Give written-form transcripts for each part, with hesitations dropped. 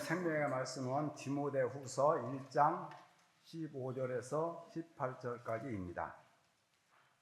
생명의 말씀은 디모데후서 1장 15절에서 18절까지입니다.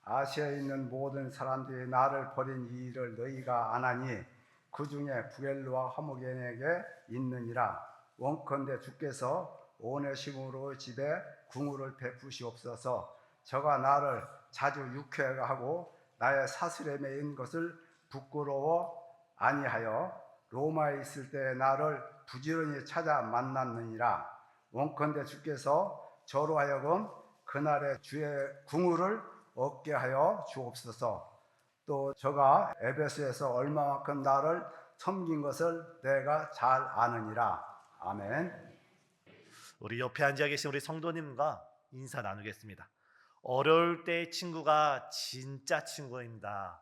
아시아에 있는 모든 사람들이 나를 버린 이 일을 너희가 아나니 그 중에 부엘로와 화목엔에게 있느니라. 원컨대 주께서 오네시모로 집에 궁우를 베푸시옵소서. 저가 나를 자주 유쾌하고 나의 사슬에 매인 것을 부끄러워 아니하여 로마에 있을 때 나를 부지런히 찾아 만났느니라. 원컨대 주께서 저로 하여금 그날의 주의 궁우를 얻게 하여 주옵소서. 또 저가 에베소에서 얼마만큼 나를 섬긴 것을 내가 잘 아느니라. 아멘. 우리 옆에 앉아 계신 우리 성도님과 인사 나누겠습니다. 어려울 때 친구가 진짜 친구입니다.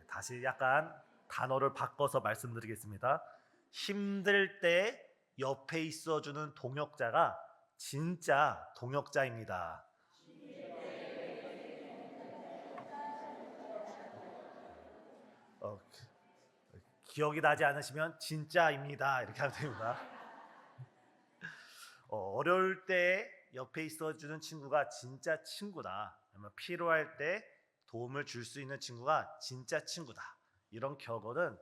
다시 약간 단어를 바꿔서 말씀드리겠습니다. 힘들 때 옆에 있어주는 동역자가 진짜 동역자입니다. 기억이 나지 않으시면 진짜입니다. 이렇게 하면 됩니다. 어려울 때 옆에 있어주는 친구가 진짜 친구다. 필요할 때 도움을 줄 수 있는 친구가 진짜 친구다. 이런 격언은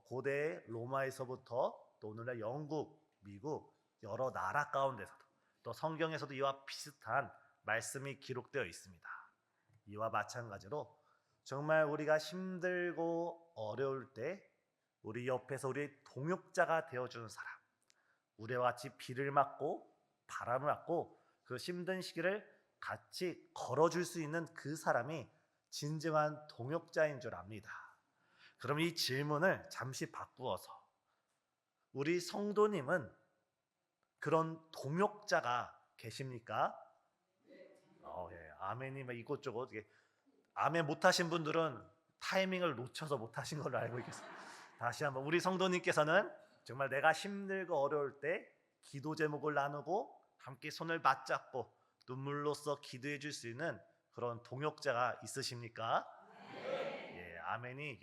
고대 로마에서부터 또 오늘날 영국, 미국 여러 나라 가운데서도 또 성경에서도 이와 비슷한 말씀이 기록되어 있습니다. 이와 마찬가지로 정말 우리가 힘들고 어려울 때 우리 옆에서 우리의 동역자가 되어주는 사람, 우리와 같이 비를 맞고 바람을 맞고 그 힘든 시기를 같이 걸어줄 수 있는 그 사람이 진정한 동역자인 줄 압니다. 그럼 이 질문을 잠시 바꾸어서 우리 성도님은 그런 동역자가 계십니까? 예, 아멘이 이곳저곳 아멘 못하신 분들은 타이밍을 놓쳐서 못하신 걸로 알고 있겠습니다. 다시 한번 우리 성도님께서는 정말 내가 힘들고 어려울 때 기도 제목을 나누고 함께 손을 맞잡고 눈물로써 기도해 줄 수 있는 그런 동역자가 있으십니까? 예, 아멘이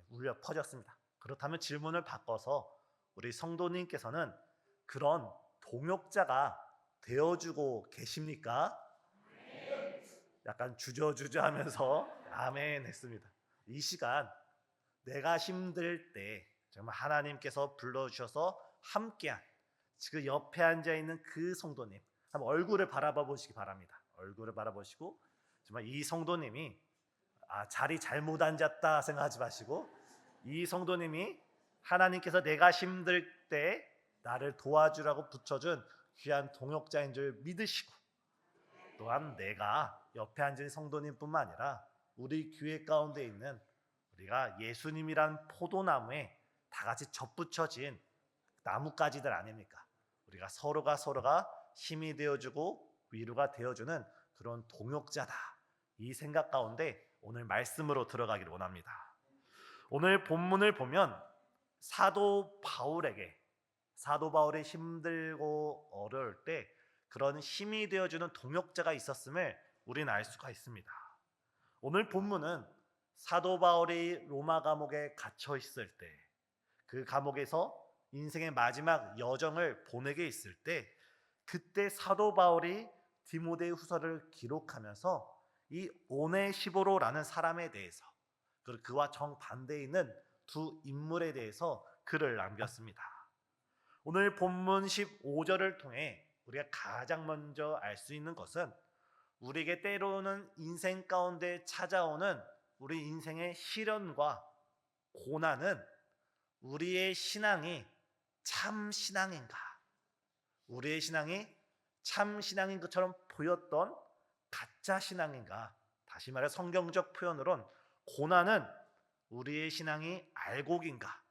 울려 퍼졌습니다. 그렇다면 질문을 바꿔서 우리 성도님께서는 그런 동역자가 되어주고 계십니까? 약간 주저주저 하면서 아멘 했습니다. 이 시간 내가 힘들 때 정말 하나님께서 불러주셔서 함께한 지금 옆에 앉아있는 그 성도님 한번 얼굴을 바라봐 보시기 바랍니다. 얼굴을 바라보시고 정말 이 성도님이 자리 잘못 앉았다 생각하지 마시고 이 성도님이 하나님께서 내가 힘들 때 나를 도와주라고 붙여준 귀한 동역자인 줄 믿으시고 또한 내가 옆에 앉은 성도님뿐만 아니라 우리 교회 가운데 있는 우리가 예수님이란 포도나무에 다 같이 접붙여진 나뭇가지들 아닙니까? 우리가 서로가 힘이 되어주고 위로가 되어주는 그런 동역자다. 이 생각 가운데 오늘 말씀으로 들어가기를 원합니다. 오늘 본문을 보면 사도 바울이 힘들고 어려울 때 그런 힘이 되어주는 동역자가 있었음을 우리는 알 수가 있습니다. 오늘 본문은 사도 바울이 로마 감옥에 갇혀 있을 때 그 감옥에서 인생의 마지막 여정을 보내게 있을 때 그때 사도 바울이 디모데 후서를 기록하면서 이 오네시보로라는 사람에 대해서 그리고 그와 정반대에 있는 두 인물에 대해서 글을 남겼습니다. 오늘 본문 15절을 통해 우리가 가장 먼저 알 수 있는 것은 우리에게 때로는 인생 가운데 찾아오는 우리 인생의 시련과 고난은 우리의 신앙이 참 신앙인가, 우리의 신앙이 참 신앙인 것처럼 보였던 가짜 신앙인가, 다시 말해 성경적 표현으론 고난은 우리의 신앙이 알곡인가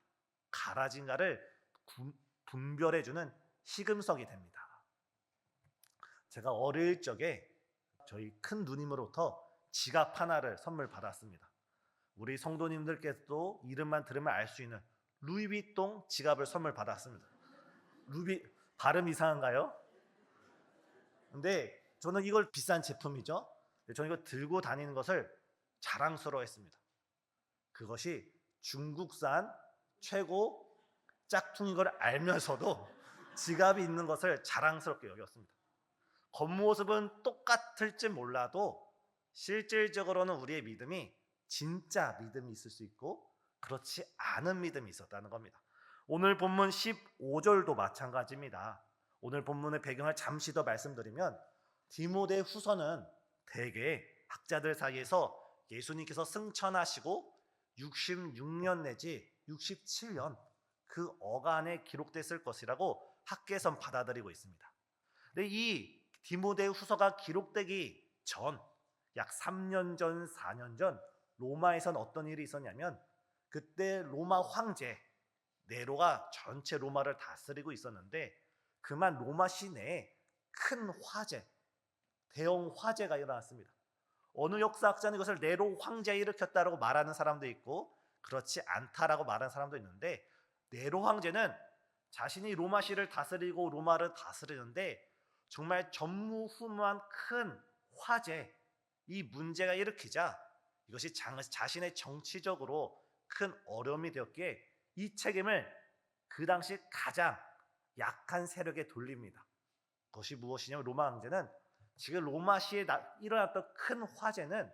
가라진가를 분별해주는 시금석이 됩니다. 제가 어릴 적에 저희 큰 누님으로부터 지갑 하나를 선물 받았습니다. 우리 성도님들께서도 이름만 들으면 알 수 있는 루이비통 지갑을 선물 받았습니다. 발음 이상한가요? 근데 저는 이걸 비싼 제품이죠. 저는 이거 들고 다니는 것을 자랑스러워했습니다. 그것이 중국산 최고 짝퉁인 걸 알면서도 지갑이 있는 것을 자랑스럽게 여겼습니다. 겉모습은 똑같을지 몰라도 실질적으로는 우리의 믿음이 진짜 믿음이 있을 수 있고 그렇지 않은 믿음이 있었다는 겁니다. 오늘 본문 15절도 마찬가지입니다. 오늘 본문의 배경을 잠시 더 말씀드리면 디모데 후서는 대개 학자들 사이에서 예수님께서 승천하시고 66년 내지 67년 그 어간에 기록됐을 것이라고 학계에선 받아들이고 있습니다. 근데 이 디모데 후서가 기록되기 전 약 3년 전, 4년 전 로마에선 어떤 일이 있었냐면 그때 로마 황제 네로가 전체 로마를 다스리고 있었는데 그만 로마 시내에 큰 화재, 대형 화재가 일어났습니다. 어느 역사학자는 이것을 네로 황제가 일으켰다라고 말하는 사람도 있고 그렇지 않다라고 말하는 사람도 있는데 네로 황제는 자신이 로마시를 다스리고 로마를 다스리는데 정말 전무후무한 큰 화재, 이 문제가 일으키자 이것이 자신의 정치적으로 큰 어려움이 되었기에 이 책임을 그 당시 가장 약한 세력에 돌립니다. 그것이 무엇이냐면 로마 황제는 지금 로마시에 일어났던 큰 화재는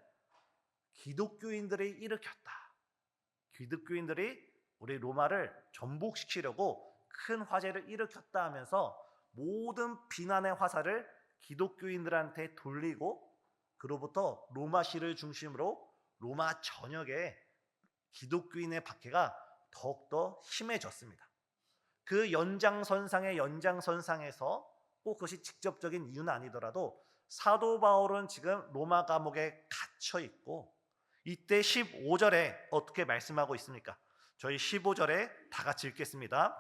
기독교인들이 일으켰다. 기독교인들이 우리 로마를 전복시키려고 큰 화재를 일으켰다 하면서 모든 비난의 화살을 기독교인들한테 돌리고 그로부터 로마시를 중심으로 로마 전역에 기독교인의 박해가 더욱더 심해졌습니다. 그 연장선상의 연장선상에서 꼭 그것이 직접적인 이유는 아니더라도 사도 바울은 지금 로마 감옥에 갇혀 있고 이때 15절에 어떻게 말씀하고 있습니까? 저희 15절에 다 같이 읽겠습니다.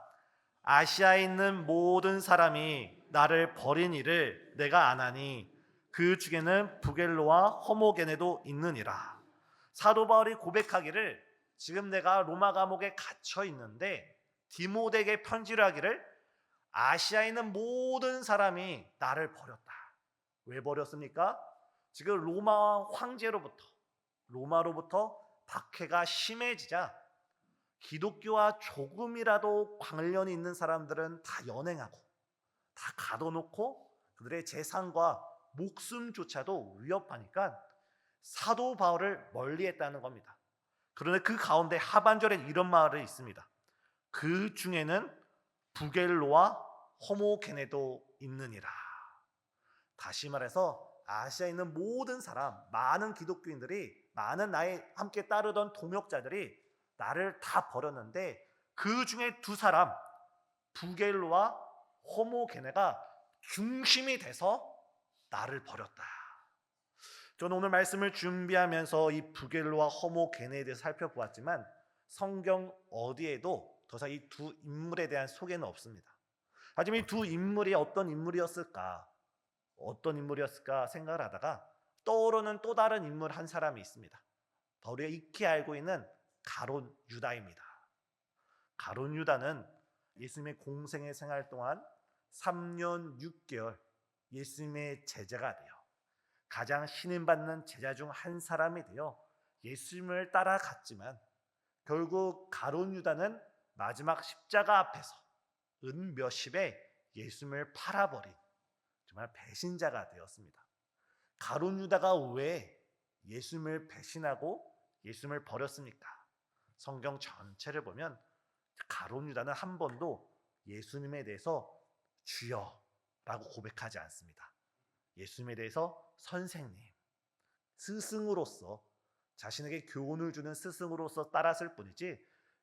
아시아에 있는 모든 사람이 나를 버린 일을 내가 아나니 그 중에는 부겔로와 허모게네도 있느니라. 사도 바울이 고백하기를 지금 내가 로마 감옥에 갇혀 있는데 디모데에게 편지를 하기를 아시아에 있는 모든 사람이 나를 버렸다. 왜 버렸습니까? 지금 로마 로마로부터 박해가 심해지자 기독교와 조금이라도 관련이 있는 사람들은 다 연행하고 다 가둬놓고 그들의 재산과 목숨조차도 위협하니까 사도 바울을 멀리했다는 겁니다. 그런데 그 가운데 하반절에 이런 말이 있습니다. 그 중에는 부겔로와 허모게네도 있느니라. 다시 말해서 아시아에 있는 모든 사람, 많은 기독교인들이, 많은 나에 함께 따르던 동역자들이 나를 다 버렸는데 그 중에 두 사람, 부겔로와 허모게네가 중심이 돼서 나를 버렸다. 저는 오늘 말씀을 준비하면서 이 부겔로와 허모게네에 대해서 살펴보았지만 성경 어디에도 더 이상 이 두 인물에 대한 소개는 없습니다. 하지만 이 두 인물이 어떤 인물이었을까 생각을 하다가 떠오르는 또 다른 인물 한 사람이 있습니다. 더 우리가 익히 알고 있는 가룟 유다입니다. 가룟 유다는 예수님의 공생의 생활 동안 3년 6개월 예수님의 제자가 되어 가장 신임받는 제자 중 한 사람이 되어 예수님을 따라갔지만 결국 가룟 유다는 마지막 십자가 앞에서 은 몇십에 예수님을 팔아버린 정말 배신자가 되었습니다. 가룟 유다가 왜 예수님을 배신하고 예수님을 버렸습니까? 성경 전체를 보면 가룟 유다는 한 번도 예수님에 대해서 주여라고 고백하지 않습니다. 예수님에 대해서 선생님, 스승으로서 자신에게 교훈을 주는 스승으로서 따랐을 뿐이지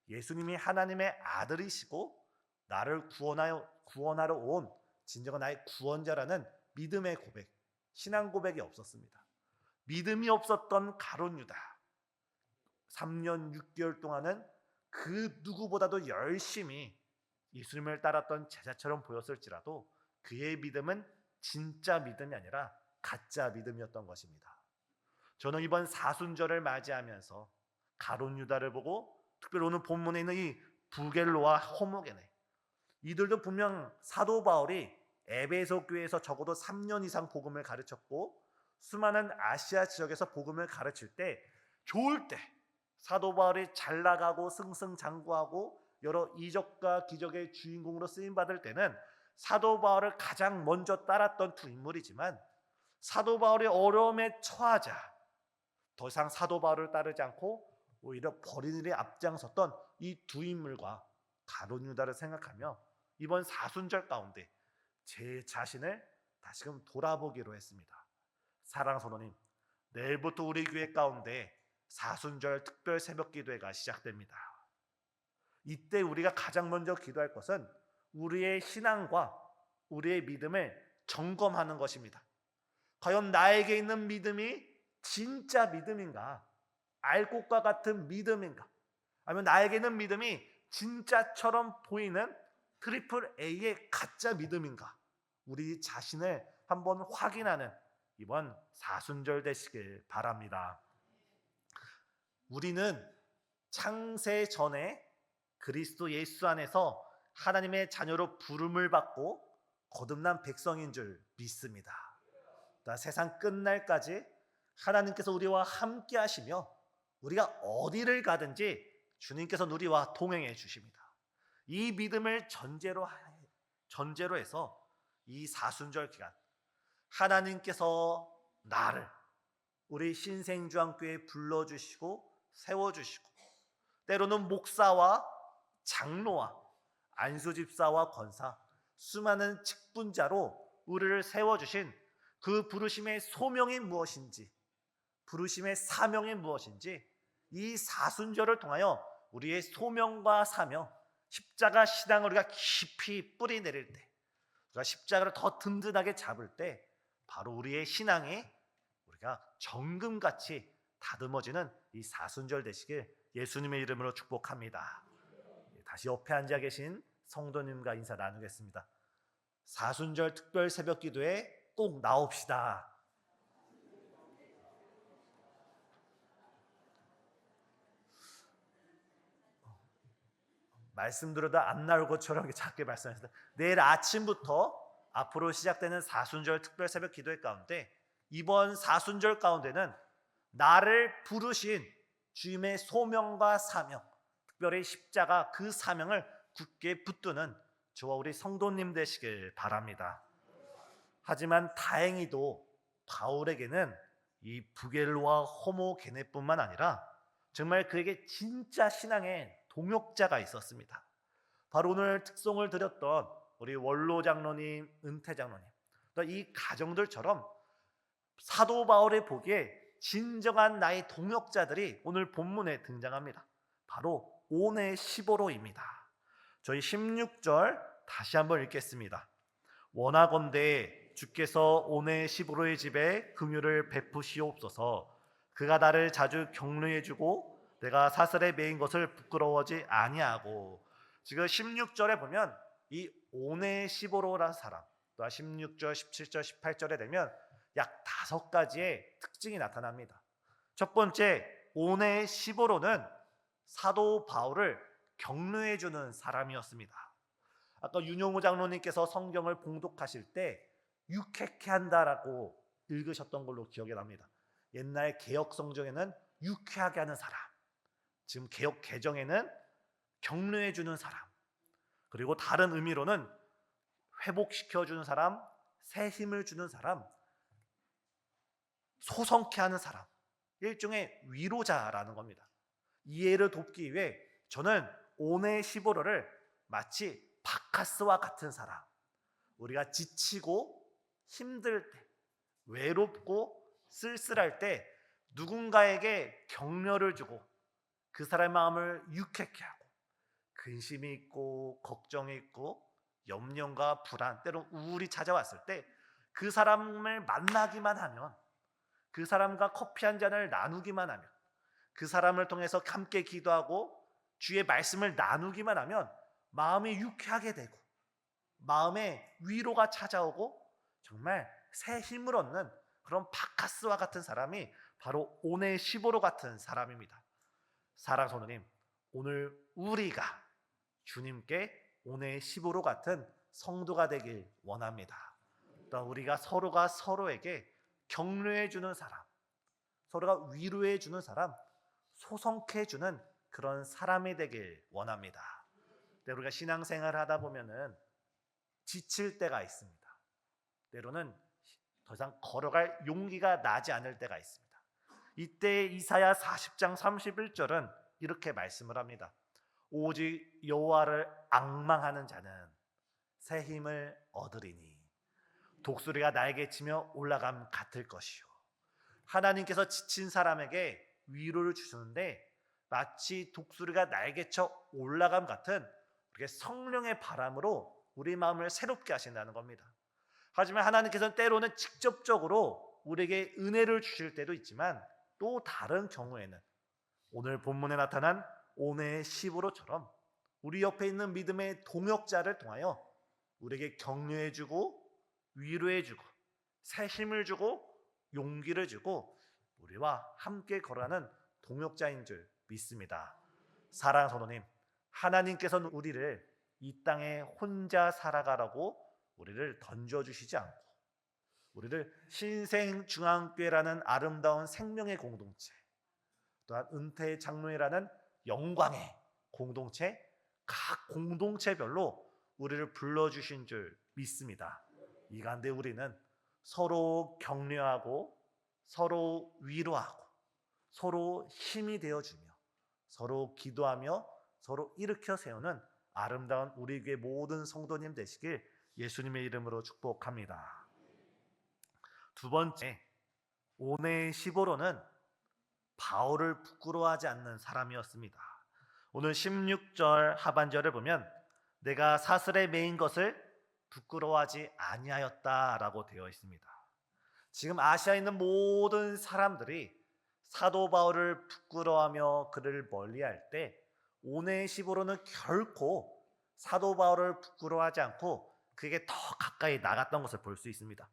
예수님이 하나님의 아들이시고 나를 구원하러 온 진정한 나의 구원자라는 믿음의 고백, 신앙 고백이 없었습니다. 믿음이 없었던 가룟 유다 3년 6개월 동안은 그 누구보다도 열심히 예수님을 따랐던 제자처럼 보였을지라도 그의 믿음은 진짜 믿음이 아니라 가짜 믿음이었던 것입니다. 저는 이번 사순절을 맞이하면서 가룟 유다를 보고 특별히 오늘 본문에 있는 이 부겔로와 허모게네, 이들도 분명 사도 바울이 에베소 교회에서 적어도 3년 이상 복음을 가르쳤고 수많은 아시아 지역에서 복음을 가르칠 때 좋을 때 사도 바울이 잘 나가고 승승장구하고 여러 이적과 기적의 주인공으로 쓰임 받을 때는 사도 바울을 가장 먼저 따랐던 두 인물이지만, 사도 바울이 어려움에 처하자 더 이상 사도 바울을 따르지 않고 오히려 버린 일에 앞장섰던 이 두 인물과 가룟 유다를 생각하며 이번 사순절 가운데 제 자신을 다시금 돌아보기로 했습니다. 사랑하는 성도님, 내일부터 우리 교회 가운데 사순절 특별 새벽 기도회가 시작됩니다. 이때 우리가 가장 먼저 기도할 것은 우리의 신앙과 우리의 믿음을 점검하는 것입니다. 과연 나에게 있는 믿음이 진짜 믿음인가? 알 것과 같은 믿음인가? 아니면 나에게 있는 믿음이 진짜처럼 보이는 트리플 A의 가짜 믿음인가? 우리 자신을 한번 확인하는 이번 사순절 되시길 바랍니다. 우리는 창세 전에 그리스도 예수 안에서 하나님의 자녀로 부름을 받고 거듭난 백성인 줄 믿습니다. 세상 끝날까지 하나님께서 우리와 함께 하시며 우리가 어디를 가든지 주님께서는 우리와 동행해 주십니다. 이 믿음을 전제로 해서 이 사순절 기간 하나님께서 나를 우리 신생주안교회에 불러주시고 세워주시고 때로는 목사와 장로와 안수집사와 권사 수많은 직분자로 우리를 세워주신 그 부르심의 소명이 무엇인지, 부르심의 사명이 무엇인지 이 사순절을 통하여 우리의 소명과 사명, 십자가 신앙을 우리가 깊이 뿌리 내릴 때, 우리가 십자가를 더 든든하게 잡을 때 바로 우리의 신앙이 우리가 정금같이 다듬어지는 이 사순절 되시길 예수님의 이름으로 축복합니다. 다시 옆에 앉아 계신 성도님과 인사 나누겠습니다. 사순절 특별 새벽 기도에 꼭 나옵시다. 말씀 들어도 안 나올 것처럼 작게 말씀하셨습니다. 내일 아침부터 앞으로 시작되는 사순절 특별 새벽 기도회 가운데 이번 사순절 가운데는 나를 부르신 주님의 소명과 사명, 특별히 십자가 그 사명을 굳게 붙드는 저와 우리 성도님 되시길 바랍니다. 하지만 다행히도 바울에게는 이 부겔로와 호모게네뿐만 아니라 정말 그에게 진짜 신앙의 동역자가 있었습니다. 바로 오늘 특송을 드렸던 우리 원로 장로님, 은퇴 장로님, 이 가정들처럼 사도 바울의 보기에 진정한 나의 동역자들이 오늘 본문에 등장합니다. 바로 오네시보로입니다. 저희 16절 다시 한번 읽겠습니다. 원하건대 주께서 오네시보로의 집에 긍휼을 베푸시옵소서. 그가 나를 자주 격려해주고 내가 사슬에 매인 것을 부끄러워하지 아니하고. 지금 16절에 보면 이 오네시보로라는 사람, 또 16절, 17절, 18절에 되면 약 5가지의 특징이 나타납니다. 첫 번째, 오네시보로는 사도 바울을 격려해주는 사람이었습니다. 아까 윤용호 장로님께서 성경을 봉독하실 때 유쾌케 한다라고 읽으셨던 걸로 기억이 납니다. 옛날 개역 성경에는 유쾌하게 하는 사람, 지금 개역 개정에는 격려해주는 사람, 그리고 다른 의미로는 회복시켜주는 사람, 새 힘을 주는 사람, 소성케 하는 사람, 일종의 위로자라는 겁니다. 이해를 돕기 위해 저는 오네시보로를 마치 바카스와 같은 사람, 우리가 지치고 힘들 때, 외롭고 쓸쓸할 때 누군가에게 격려를 주고 그 사람의 마음을 유쾌케 하고 근심이 있고 걱정이 있고 염려과 불안, 때론 우울이 찾아왔을 때 그 사람을 만나기만 하면, 그 사람과 커피 한 잔을 나누기만 하면, 그 사람을 통해서 함께 기도하고 주의 말씀을 나누기만 하면 마음이 유쾌하게 되고 마음에 위로가 찾아오고 정말 새 힘을 얻는 그런 바카스와 같은 사람이 바로 오네시보로 같은 사람입니다. 사랑하는 성도님, 오늘 우리가 주님께 오네시보로 같은 성도가 되길 원합니다. 또 우리가 서로가 서로에게 격려해 주는 사람, 서로가 위로해 주는 사람, 소성케 해주는 그런 사람이 되길 원합니다. 우리가 신앙생활을 하다 보면은 지칠 때가 있습니다. 때로는 더 이상 걸어갈 용기가 나지 않을 때가 있습니다. 이때 이사야 40장 31절은 이렇게 말씀을 합니다. 오직 여호와를 앙망하는 자는 새 힘을 얻으리니 독수리가 날개치며 올라감 같을 것이요. 하나님께서 지친 사람에게 위로를 주시는데 마치 독수리가 날개쳐 올라감 같은 성령의 바람으로 우리 마음을 새롭게 하신다는 겁니다. 하지만 하나님께서는 때로는 직접적으로 우리에게 은혜를 주실 때도 있지만 또 다른 경우에는 오늘 본문에 나타난 오네의 시보로처럼 우리 옆에 있는 믿음의 동역자를 통하여 우리에게 격려해주고 위로해주고 새 힘을 주고 용기를 주고 우리와 함께 걸어가는 동역자인 줄 믿습니다. 사랑하는 성도님, 하나님께서는 우리를 이 땅에 혼자 살아가라고 우리를 던져주시지 않고 우리를 신생중앙교회라는 아름다운 생명의 공동체, 또한 은퇴 장로회라는 영광의 공동체, 각 공동체별로 우리를 불러주신 줄 믿습니다. 이 가운데 우리는 서로 격려하고 서로 위로하고 서로 힘이 되어주며 서로 기도하며 서로 일으켜 세우는 아름다운 우리 교회 모든 성도님 되시길 예수님의 이름으로 축복합니다. 두 번째, 오네의 시보로는 바울을 부끄러워하지 않는 사람이었습니다. 오늘 16절 하반절을 보면 내가 사슬에 매인 것을 부끄러워하지 아니하였다라고 되어 있습니다. 지금 아시아에 있는 모든 사람들이 사도 바울을 부끄러워하며 그를 멀리할 때 오네의 시보로는 결코 사도 바울을 부끄러워하지 않고 그에게 더 가까이 나갔던 것을 볼 수 있습니다.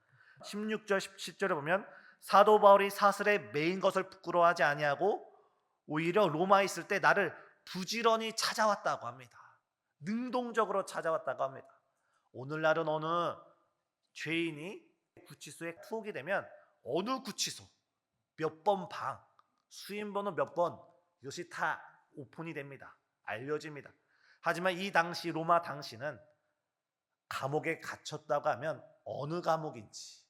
16절 17절에 보면 사도 바울이 사슬에 매인 것을 부끄러워하지 아니하고 오히려 로마에 있을 때 나를 부지런히 찾아왔다고 합니다. 능동적으로 찾아왔다고 합니다. 오늘날은 어느 죄인이 구치소에 투옥이 되면 어느 구치소 몇 번 방, 수임번호 몇 번, 이것이 다 오픈이 됩니다. 알려집니다. 하지만 이 당시 로마 당시는 감옥에 갇혔다고 하면 어느 감옥인지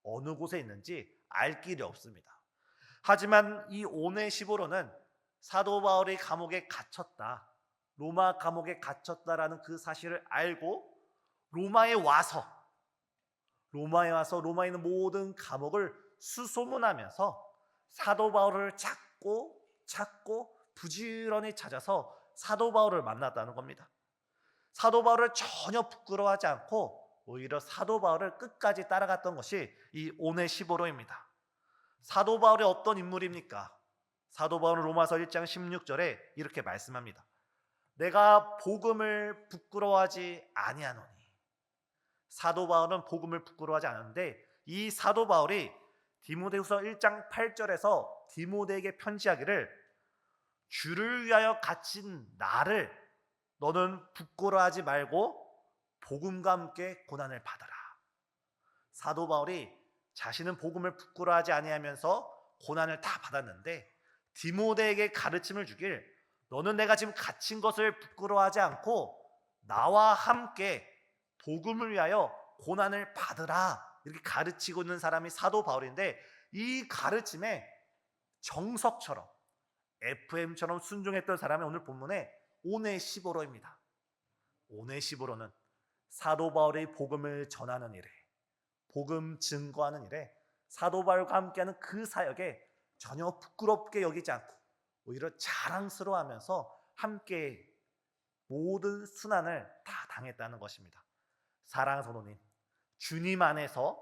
어느 곳에 있는지 알 길이 없습니다. 하지만 이 오네시보로는 사도 바울이 감옥에 갇혔다, 로마 감옥에 갇혔다라는 그 사실을 알고 로마에 와서 로마에 있는 모든 감옥을 수소문하면서 사도 바울을 찾고 부지런히 찾아서 사도 바울을 만났다는 겁니다. 사도 바울을 전혀 부끄러워하지 않고 오히려 사도 바울을 끝까지 따라갔던 것이 이 오네시보로입니다. 사도 바울이 어떤 인물입니까? 사도 바울은 로마서 1장 16절에 이렇게 말씀합니다. 내가 복음을 부끄러워하지 아니하노니. 사도 바울은 복음을 부끄러워하지 않았는데 이 사도 바울이 디모데후서 1장 8절에서 디모데에게 편지하기를 주를 위하여 갇힌 나를 너는 부끄러워하지 말고 복음과 함께 고난을 받아라. 사도 바울이 자신은 복음을 부끄러워하지 아니하면서 고난을 다 받았는데 디모데에게 가르침을 주길 너는 내가 지금 갇힌 것을 부끄러워하지 않고 나와 함께 복음을 위하여 고난을 받으라, 이렇게 가르치고 있는 사람이 사도 바울인데 이 가르침에 정석처럼 FM처럼 순종했던 사람이 오늘 본문에 오네시보로입니다. 오네시보로는 사도 바울의 복음을 전하는 일에, 복음 증거하는 일에 사도 바울과 함께하는 그 사역에 전혀 부끄럽게 여기지 않고 오히려 자랑스러워하면서 함께 모든 순환을 다 당했다는 것입니다. 사랑하는 성도님, 주님 안에서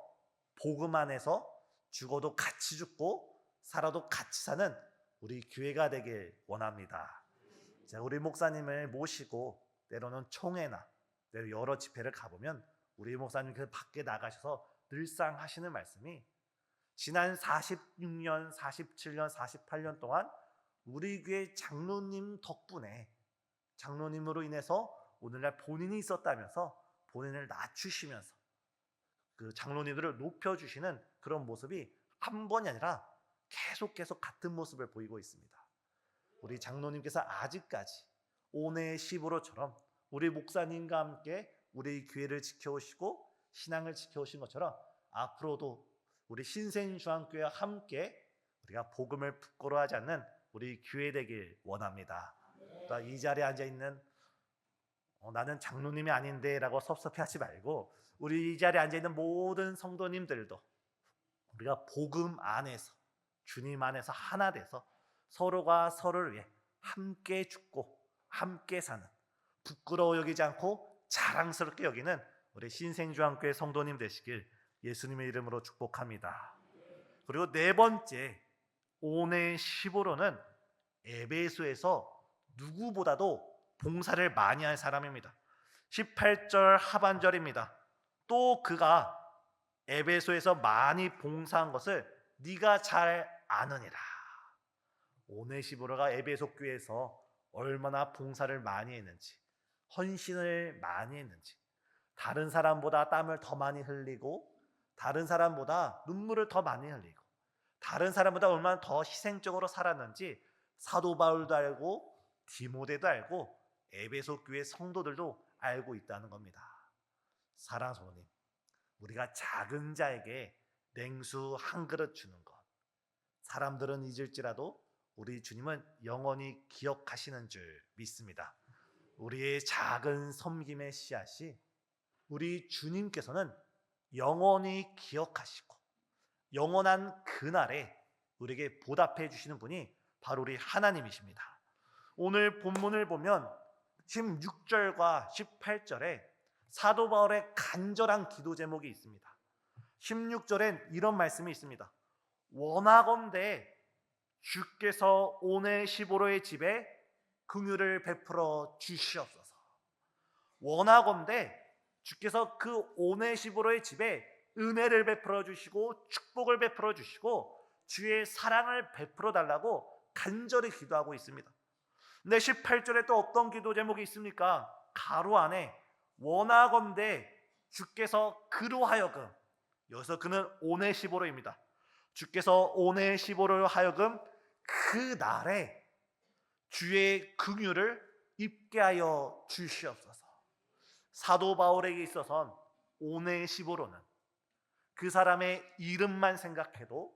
복음 안에서 죽어도 같이 죽고 살아도 같이 사는 우리 교회가 되길 원합니다. 제가 우리 목사님을 모시고 때로는 총회나 여러 집회를 가보면 우리 목사님께서 밖에 나가셔서 늘상 하시는 말씀이 지난 46년, 47년, 48년 동안 우리 교회 장로님 덕분에 장로님으로 인해서 오늘날 본인이 있었다면서 본인을 낮추시면서 그 장로님들을 높여주시는 그런 모습이 한 번이 아니라 계속 같은 모습을 보이고 있습니다. 우리 장로님께서 아직까지 온해 10으로처럼 우리 목사님과 함께 우리 교회를 지켜오시고 신앙을 지켜오신 것처럼 앞으로도 우리 신생중앙교회와 함께 우리가 복음을 부끄러워하지 않는 우리 교회 되길 원합니다. 또 이 자리에 앉아 있는 나는 장로님이 아닌데 라고 섭섭해하지 말고 우리 이 자리에 앉아 있는 모든 성도님들도 우리가 복음 안에서 주님 안에서 하나 돼서 서로가 서로를 위해 함께 죽고 함께 사는, 부끄러워 여기지 않고 자랑스럽게 여기는 우리 신생중앙교회 성도님 되시길 예수님의 이름으로 축복합니다. 그리고 네 번째, 온해 15로는 에베소에서 누구보다도 봉사를 많이 한 사람입니다. 18절 하반절입니다. 또 그가 에베소에서 많이 봉사한 것을 네가 잘 아느니라. 오네시보로가 에베소 교회에서 얼마나 봉사를 많이 했는지, 헌신을 많이 했는지, 다른 사람보다 땀을 더 많이 흘리고, 다른 사람보다 눈물을 더 많이 흘리고, 다른 사람보다 얼마나 더 희생적으로 살았는지 사도 바울도 알고 디모데도 알고 에베소 교회 성도들도 알고 있다는 겁니다. 사랑하는 성도님, 우리가 작은 자에게 냉수 한 그릇 주는 것, 사람들은 잊을지라도 우리 주님은 영원히 기억하시는 줄 믿습니다. 우리의 작은 섬김의 씨앗이 우리 주님께서는 영원히 기억하시고 영원한 그날에 우리에게 보답해 주시는 분이 바로 우리 하나님이십니다. 오늘 본문을 보면 16절과 18절에 사도 바울의 간절한 기도 제목이 있습니다. 16절엔 이런 말씀이 있습니다. 원하건대 주께서 오네시보로의 집에 긍휼을 베풀어 주시옵소서. 원하건대 주께서 그 오네시보로의 집에 은혜를 베풀어 주시고 축복을 베풀어 주시고 주의 사랑을 베풀어 달라고 간절히 기도하고 있습니다. 근데 18절에 또 어떤 기도 제목이 있습니까? 가로 안에 원하건대 주께서 그로 하여금, 여기서 그는 오네시보로입니다. 주께서 오네시보로 하여금 그 날에 주의 긍휼을 입게 하여 주시옵소서. 사도 바울에게 있어선 오네시보로는 그 사람의 이름만 생각해도,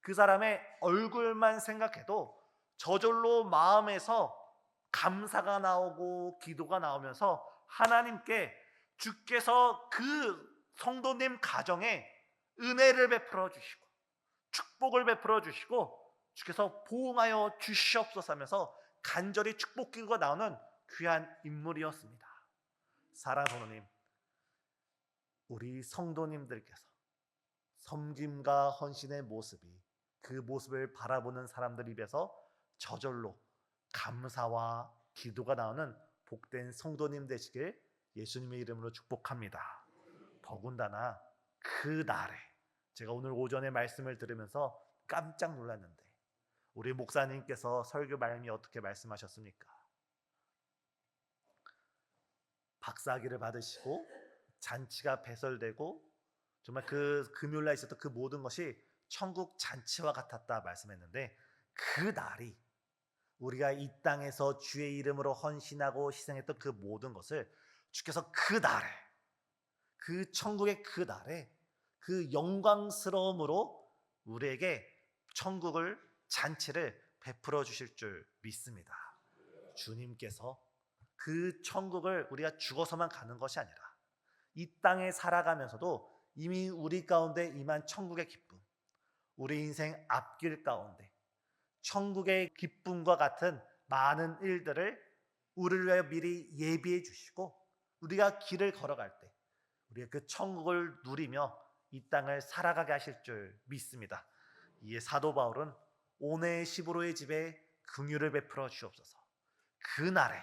그 사람의 얼굴만 생각해도 저절로 마음에서 감사가 나오고 기도가 나오면서 하나님께 주께서 그 성도님 가정에 은혜를 베풀어 주시고 축복을 베풀어 주시고 주께서 보응하여 주시옵소서 하면서 간절히 축복 기도가 나오는 귀한 인물이었습니다. 사랑하는 성도님, 우리 성도님들께서 섬김과 헌신의 모습이, 그 모습을 바라보는 사람들 입에서 저절로 감사와 기도가 나오는 복된 성도님 되시길 예수님의 이름으로 축복합니다. 더군다나 그 날에, 제가 오늘 오전에 말씀을 들으면서 깜짝 놀랐는데 우리 목사님께서 설교 말미에 어떻게 말씀하셨습니까? 박사학위를 받으시고 잔치가 배설되고 정말 그 금요일날 있었던 그 모든 것이 천국 잔치와 같았다 말씀했는데, 그 날이 우리가 이 땅에서 주의 이름으로 헌신하고 희생했던 그 모든 것을 주께서 그 날에, 그 천국의 그 날에 그 영광스러움으로 우리에게 천국을, 잔치를 베풀어 주실 줄 믿습니다. 주님께서 그 천국을 우리가 죽어서만 가는 것이 아니라 이 땅에 살아가면서도 이미 우리 가운데 임한 천국의 기쁨, 우리 인생 앞길 가운데 천국의 기쁨과 같은 많은 일들을 우리를 위하여 미리 예비해 주시고 우리가 길을 걸어갈 때 우리가 그 천국을 누리며 이 땅을 살아가게 하실 줄 믿습니다. 이에 사도 바울은 오네시보로의 집에 긍휼을 베풀어 주옵소서, 그날에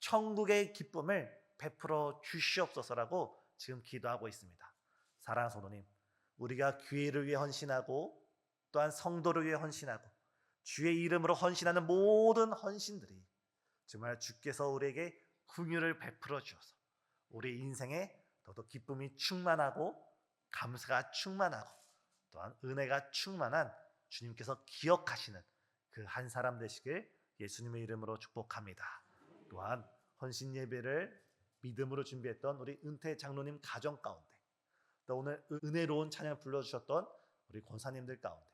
천국의 기쁨을 베풀어 주시옵소서라고 지금 기도하고 있습니다. 사랑하는 성도님, 우리가 교회를 위해 헌신하고 또한 성도를 위해 헌신하고 주의 이름으로 헌신하는 모든 헌신들이 정말 주께서 우리에게 긍휼을 베풀어 주셔서 우리 인생에 더더 기쁨이 충만하고 감사가 충만하고 또한 은혜가 충만한 주님께서 기억하시는 그 한 사람 되시길 예수님의 이름으로 축복합니다. 또한 헌신 예배를 믿음으로 준비했던 우리 은퇴 장로님 가정 가운데, 또 오늘 은혜로운 찬양 불러주셨던 우리 권사님들 가운데,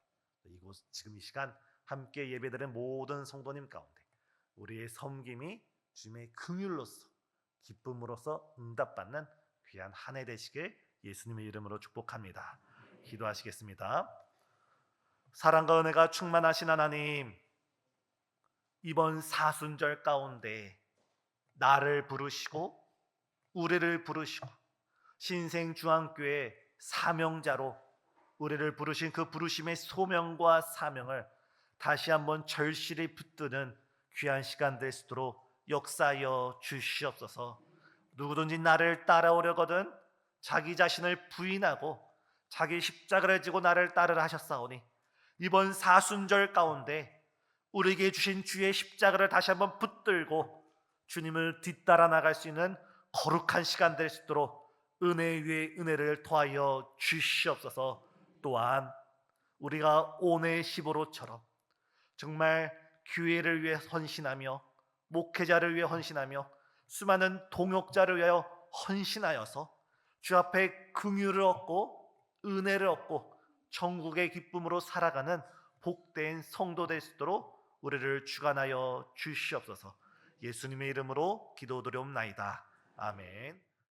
이곳 지금 이 시간 함께 예배드린 모든 성도님 가운데 우리의 섬김이 주님의 긍휼로서 기쁨으로써 응답받는 귀한 한 해 되시길 예수님의 이름으로 축복합니다. 기도하시겠습니다. 사랑과 은혜가 충만하신 하나님, 이번 사순절 가운데 나를 부르시고 우리를 부르시고 신생중앙교회 사명자로 우리를 부르신 그 부르심의 소명과 사명을 다시 한번 절실히 붙드는 귀한 시간 될 수 있도록 역사하여 주시옵소서. 누구든지 나를 따라오려거든 자기 자신을 부인하고 자기 십자가를 지고 나를 따르라 하셨사오니, 이번 사순절 가운데 우리에게 주신 주의 십자가를 다시 한번 붙들고 주님을 뒤따라 나갈 수 있는 거룩한 시간 될 수 있도록 은혜 위에 은혜를 더하여 주시옵소서. 또한 우리가 오늘 15로처럼 정말 교회를 위해 헌신하며 목회자를 위해 헌신하며 수많은 동역자를 위하여 헌신하여서 주 앞에 긍휼을 얻고 은혜를 얻고 천국의 기쁨으로 살아가는 복된 성도 될 수 있도록 우리를 주관하여 주시옵소서. 예수님의 이름으로 기도드리옵나이다. 아멘.